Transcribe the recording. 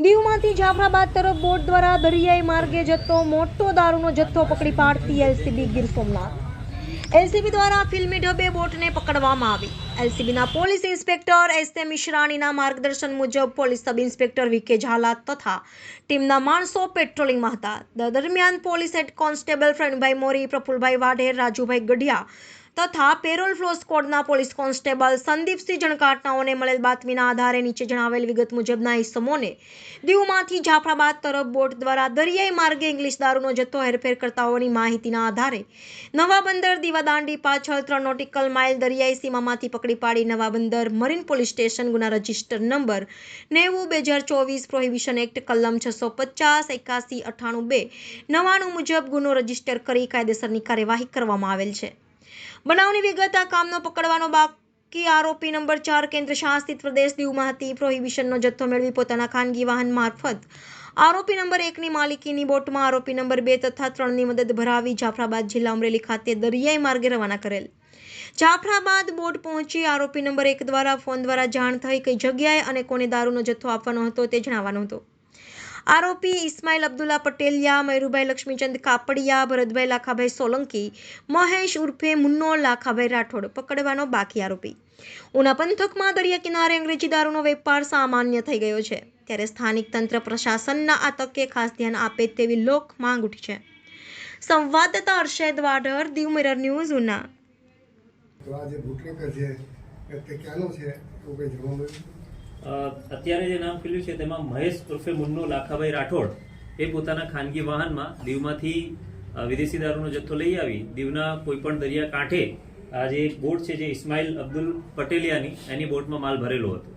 દીવમાંથી જાફરાબાદ તરફ બોટ દ્વારા દરિયાઈ માર્ગે જતો મોટો દારૂનો જથ્થો પકડી પાડતી એલસીબી ગીર સોમનાથ। એલસીબી દ્વારા ફિલ્મી ઢબે બોટને પકડવામાં આવી। એલસીબીના પોલીસ ઇન્સ્પેક્ટર એસ.એ. મિશ્રાણીના માર્ગદર્શન મુજબ police sub inspector V K. Zala તથા ટીમના માણસો પેટ્રોલિંગમાં હતા। દરમિયાન police head constable Pravinbhai Mori, Prafulbhai Vadher, Rajubhai Gadhiya તથા પેરોલ ફ્લો સ્કોડના પોલીસ કોન્સ્ટેબલ સંદીપસિંહ જણકાટનાઓને મળેલ બાતમીના આધારે નીચે જણાવેલ વિગત મુજબના ઇસમોને દીવમાંથી જાફરાબાદ તરફ બોટ દ્વારા દરિયાઈ માર્ગે ઇંગ્લિશ દારૂનો જથ્થો હેરફેર કરતા હોવાની માહિતીના આધારે નવા બંદર દીવાદાંડી પાછળ 3 નોટિકલ માઇલ દરિયાઈ સીમામાંથી પકડી પાડી નવા બંદર મરીન પોલીસ સ્ટેશન ગુના રજિસ્ટર નંબર 90/2024 પ્રોહિબિશન એક્ટ કલમ 650 81 98 2 99 મુજબ ગુનો રજીસ્ટર કરી કાયદેસરની કાર્યવાહી કરવામાં આવેલ છે। બનાવની વિગત આ કામનો પકડવાનો બાકી આરોપી નંબર 4 કેન્દ્ર શાસિત પ્રદેશ દીવમાંથી પ્રોહિબિશનનો જથ્થો મેળવી પોતાના ખાનગી વાહન મારફત આરોપી નંબર 1ની માલિકીની બોટમાં આરોપી નંબર 2 તથા 3ની મદદ ભરાવી જાફરાબાદ જિલ્લા અમરેલી ખાતે દરિયાઈ માર્ગે રવાના કરેલ। જાફરાબાદ બોટ પહોંચી આરોપી નંબર 1 દ્વારા ફોન દ્વારા જાણ થઈ કઈ જગ્યાએ અને કોને દારૂનો જથ્થો આપવાનો હતો તે જણાવવાનો હતો। આરોપી ઇસ્માઇલ અબ્દુલ્લા પટેલિયા, મયુરભાઈ લક્ષ્મીચંદ કાપડિયા, ભરતભાઈ લાખાભાઈ સોલંકી, મહેશ ઉર્ફે મુન્નો લાખાભાઈ રાઠોડ પકડવાનો બાકી આરોપી। ઉના પંથકમાં દરિયા કિનારે અંગ્રેજી દારૂનો વેપાર સામાન્ય થઈ ગયો છે, ત્યારે સ્થાનિક તંત્ર પ્રશાસનના આ તકે ખાસ ધ્યાન આપે તેવી લોક માંગ ઉઠી છે। સંવાદદાતા અરશદ વાઢર, દીવ મિરર ન્યૂઝ, ઉના। અત્યારે જે નામ ખુલ્યું છે તેમાં મહેશ ઉર્ફે મુન્નો લાખાભાઈ રાઠોડ એ પોતાના ખાનગી વાહનમાં દીવમાંથી વિદેશી દારૂનો જથ્થો લઈ આવી દીવના કોઈપણ દરિયા કાંઠે આ જે બોટ છે જે ઇસ્માઇલ અબ્દુલ પટેલિયાની એની બોટમાં માલ ભરેલો હતો।